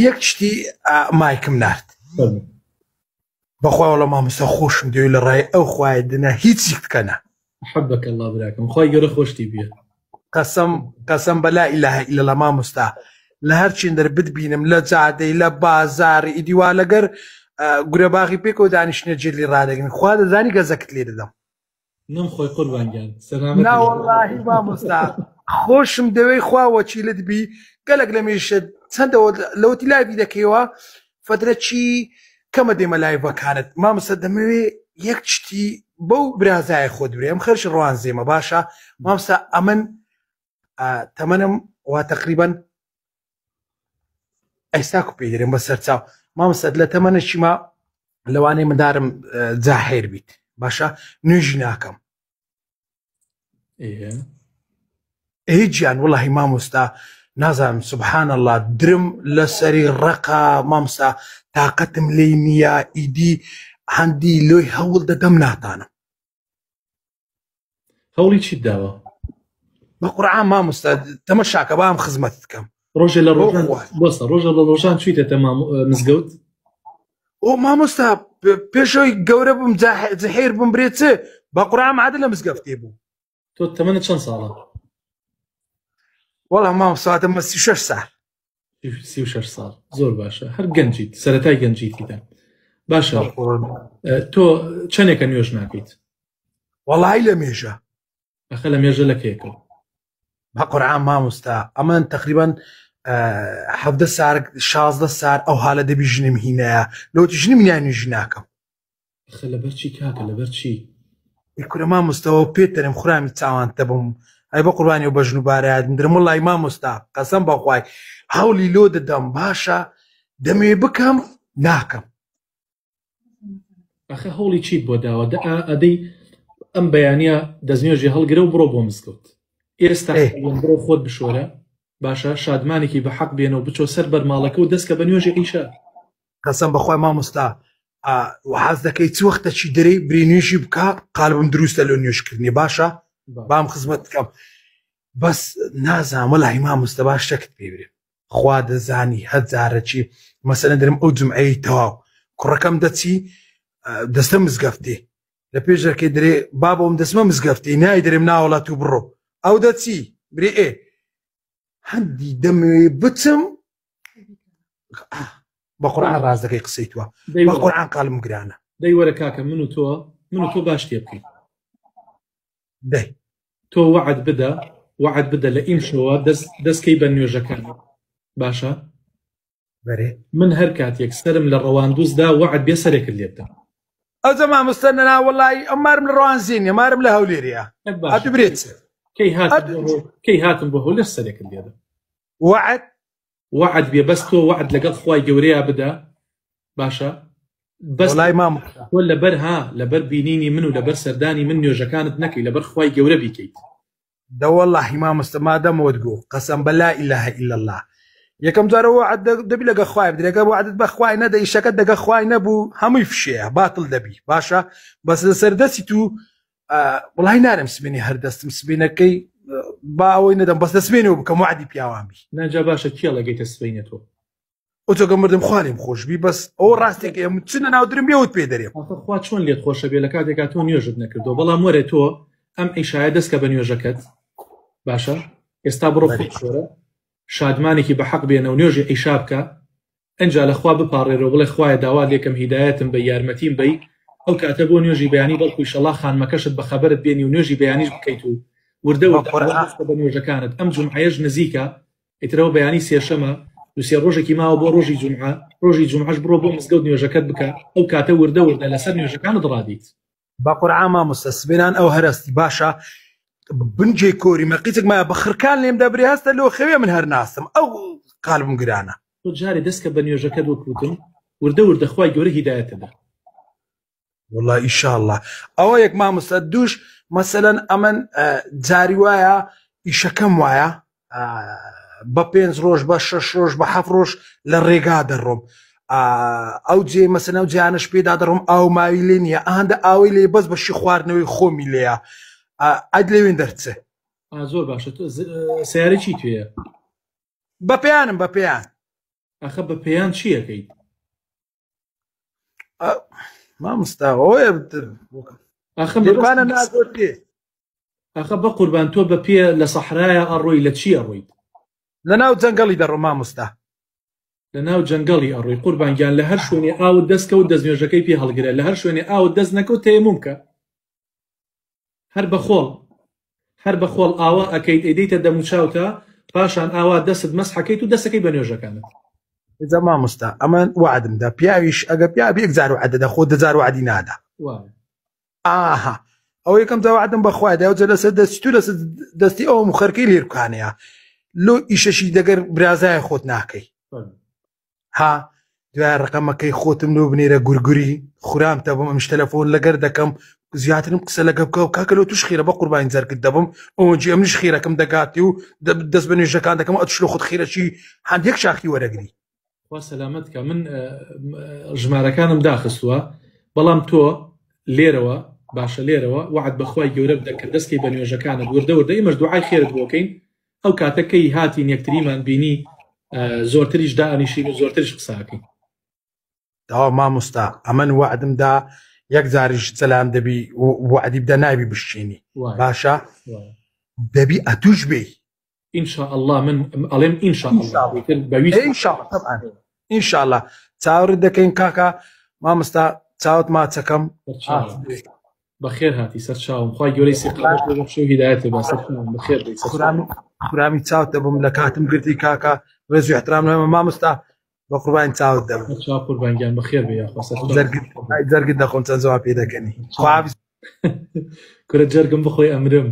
یەک شتی مایکم نرد بەخوا وەڵام مامۆستا خۆشم دەوێت لە ڕای ئەو خوایە دنە هیچی بکەنە. حبك الله براكم خوای گەورە خۆشتی بێ. قەسەم بە لا ئیلاهە ئیلەڵڵا مامۆستا لە هەر چێندەر بتبینم لە جادەی لە بازاڕی ئیدیوا لەگەر گورەباغی پێکەوە دانیشتنە جێلی ڕادەگرن خوا دەزانی گەزەکت لێ دەدەم. نەمخۆی قوربانگیان نا وەڵڵاهی مامۆستا خۆشم دەوێت خوا وەکیلت بی گەلێک لە مێشت چەندەوە لەوەتی لایڤی دەکەیەوە فترەچی کەمە دێمە لایڤەکانت مامۆستا دەمەوێت یەک شتی بەو برازایە خۆت برێ ئەم خەرش ڕوان زێمە باشە مامۆستا ئەمن تەمەنم وا تقریبەن ئەیساکو پێ دەرێم بە سەرچاو مامۆستا لە تەمەنێکی ما لەوانەیە مندارم جاهێر بیت باشە نوێژی ناکەم. ئێ گیان وەڵڵاهی مامۆستا نازانم سوبحان الله درم لەسەری ڕقا مامۆستا تاقەتم لێی نییە ئیدی هەندی لۆی هەوڵ دەدەم ناتانم. هەوڵی چیت داوە؟ بە قورعان مامۆستا تەمەشاکە بام خزمەتت بکەم. ڕۆژێ لە ڕۆژان بۆستە ڕۆژە لە ڕۆژان چوویتە مزگەوت؟ ئۆ مامۆستا پێشەوەی گەورە بم جەحێر بم برێت چێ بە قورعان عادە لە مزگەفتێ بوو. تۆ تەمەنت چەند ساڵە؟ وەڵام مامۆستا تەمە 36 ساڵ. 36 ساڵ زۆر باشە هەر گەنجیت سەرەتای گەنجیتیدا. باشە تۆ چەندێکە نوێژ ناکەیت؟ وەڵای لە مێژە. ئەخە لە مێژە لە کێکەوە؟ بە قورعان مامۆستا ئەمەن تقریبان 17 سار 16 سار ئەو حالە دەبی ژنم هینەیە لەوتی ژنم نیان نوێژی ناکەم. ئەخە لەبەر چی کاکە لەبەر چی؟ ئیکورە مامۆستاەوە پێت دەرێم خورامی چاوان تەبم ئەی بە قوربانی و بە ژن و بارەیات درم وڵڵی مامۆستا قەسەم بەخوای هەوڵی لۆ دەدەم باشە دەمێ بکەم ناکەم. ئەخە هەوڵی چیت بۆ داوە ئەدەی ئەم بەیانە دەستنوێژی هەڵگرە و بڕۆ بۆ مزگەوت ئێستا بڕۆ خۆت بشۆرە باشە شادمانێکی بە حەق بێنەوە بچۆ سەر بەرماڵەکە و دەستکە بە نوێژی ئیشە. قەسەم بەخوای مامۆستا حەز دەکەی چ وەختەچی دەرەی برێنێژی بکە قالبم دروستە لە نوێژکردنی باشە بام خزمەت بکەم بەس نازانم وەڵڵاهی مامۆستا باش شەکت پێ برێ خوا دەزانی هەزارەچی مەسەلەن دەرم ئەو جمعەی تەواو کوڕەکەم دەچی دەستە مزگەفتێ لە پێش دەکەی دەرێ بابەوەم دەسمە مزگەفتێ نای دەرێم ناوەڵات و بڕۆ ئەو دەچی برێ ئێ هەندی دەمەوێ بچم بە قورعان ڕاز دەکەی قسەی تووە بە قورعان قالم گرانە. دەی وەرە کاکە من و تۆ باش تێ بکەین دەی تۆ وعد بدە لە ئیم شەوە دەستکەی بە نوێژەکان باشە بەرێ من هەر کاتێک سەرم لە ڕەواندووزدا وعد بێ سەرێکت لێ بدەم. ئەوجە مامۆستا نەنا وەڵڵی ئەمارم لە ڕەوان زیینە مارم لە هەولێریە ئەتو برێت کەی هاتم بۆ هەولێر سەرێکت لێ دەم. وعد بێ بەس تۆ وعد لەگەڵ خوای گەورەیە بدە باشە بەس تۆ لەبەر بینینی من و لەبەر سەردانی من نوێژەکانت نەکەی لەبەر خوای گەورە بیکەیت. دە وەڵڵاهی مامۆستا مادەمەوەت گۆ قەسەم بە لا ئیلاهە ئیلەڵڵا یەکەم جارە وعد دەبی لەگە خوای بدرێگە وعدت بە خوای نەدە ئیشەکەت دەگە خوای نەبوو هەمووی فشەیە باتڵ دەبی باشە بەس لە سەردەستی تو وڵای نارم سبێنی هەردەستم سبێنەکەی با ئەوەی نەدەم بەس دەسبێنەوە بکەم وعدی پیاوانبی ناجا باشە کێڵەگەیتە سبەینە تۆ ئۆتۆگە مردم خواریم خۆشبی بەس ئەوە ڕاستێک چنە ناودرم بێوت پێ دەرێم خوا چۆن لێت خۆشە بێ لە کاتێکا تۆ نوێژت نەکردەوە بەڵام وەرە تۆ ئەم ئیشایە دەستکە بە نوێژەکەت باشە ئێستا بڕۆ خۆت شۆرە شادمانێکی بە حەق بێنە و نوێژی ئیشا بکە ئەنجا لەخوا بپاڕێرەوە بڵێ خوایە داوا لێکم هیدایەتم بە یارمەتیم بەی ئەو کاتە بۆ نوێژی بەیانی بەڵکو ئیشەڵا خانمەکەشت بە خەبەرت بێنی و نوێژی بەیانیش بکەیت و وردە بە نوێژەکانت ئەم جومعەیەش نزیکە ئیترەوە بەیانی سێشەمە دوسێ ڕۆژێکی ماوە بۆ ڕۆژی جومعەش بڕۆ بۆ مزگەوت نوێژەکەت بکە ئەو کاتە وردە لەسەر نوێژەکانت ڕادیت. بە قورعان مامۆستا سبێنان ئەو هەرستی باشە بنجێ کۆری مەقیتێک مایە بە خرکان لێم دەبرێ هەستە لەوە خەوێ من هەر ناستم ئەو قالبم گرانە. تۆ جارێ دەستکە بە نوێژەکەت وەکوتم وردە خوای گەورە هیدایەتەدا. والله ئیشاءالله ئەوە یەک مامۆستا دووش مەسەلەن ئەمن جاری وایە ئیشەکەم وایە بە 5 ڕۆژ بە 6 ڕۆژ بە 7 ڕۆژ لە ڕێگا دەڕۆم ئەو جێ مەسەلەن ئەو جیانش پێدا دەڕۆم ئاو ماوی لێ نییە ئەهەندە ئاوی لێ بەس بەشی خواردنەوەی خۆمی لێیە ئەد لێوێن دەرچێ. زۆر باشە سیارە چی توێیە؟ بە پێیانم بە پێیان ئەخە بە پێیان چیەکەیت؟ مامۆستا ئەوەیە ئەخە نازۆرتێ ئەخە بە قوربان تۆ بە پێ لە سەحرایە ئەڕۆی لە چی ئەڕۆیت؟ لە ناو جەنگەڵی دەڕۆ مامۆستا، لە ناو جەنگەڵی ئەڕۆی قوربانگیان لە هەر شوێنێ ئاوت دەستکەوت دەستنوێژەکەی پێ هەڵگرە، لە هەر شوێنێ ئاوت دەست نەکەوت تەیەموم بکە، هەر بەخۆڵ ئاوا ئەەکەیت ئەدەیتە دەموچاوتە پاشان ئاوا دەست مەسحەکەیت و دەستەکەی بە نوێژەکانت. ئێجا مامۆستا ئەمە وعدمدا پیاویش ئەگە پیا بێک زار وعدەدا خۆ دەزار وعدی نادا. ئاها ئەو یەکەم داوعدم بەخوای داوجە لەسەر دەستی و لەسەر دەستی ئەوە مخەرکەی لێرکانەیە لۆ ئیشەشی دەگەر برازایە خۆت ناکەی ها دوای ڕقەمەکەی خۆتم لۆ بنێرە گورگوری خورامتە بم ئەمش تەلەفۆن لەگەر دەکەم زیاترم قسە لەگە بکە و کاکە لۆ توش خێرە بە قوربانی زەرگت دەبم ئەوەنجی ئەمنیش خێرەکەم دەگاتی و دەست بە نوێژەکان دەکەم ئەتوش لە خۆت خێرەکی هەندێک شاخی وەرەگری. خوا سەلامەتکە من ژمارەکانم داخستووە بەڵام تۆ لێرەوە باشە لێرەوە وعد بەخوای گەورە بدە کە دەستکەی بە نوێژەکانت وردە ئێمەش دوعای خێرت بۆکەین ئەو کاتەکەی هاتین یەکتریمان بینی زۆرتریش دائنیشین و زۆرتریش قساکەین. داوا مامۆستا ئەمن وعدمدا یەک جاریش سەلام دەبی وعدی بدە ناوی بشچینی باشە دەبی ئەتوش بێ ئینشاءالله من ئەڵێم ئینشاءالله چاوەڕت دەکەین کاکە مامۆستا چاوت ماچەکەم بەخێر هاتی سەر چاوم خی گەورەی سێ هیدایەتە بەخێر خورامی چاوت دەبم لە کاتم گرتی کاکە ڕێز و احترام لەمە مامۆستا بە قوربانی چاوت دەبم قوربانگیان بەخێر بێ جەرگت دەخۆم چەند جواب پێ دەکەنی کورە جەرگم بخۆی ئەمرم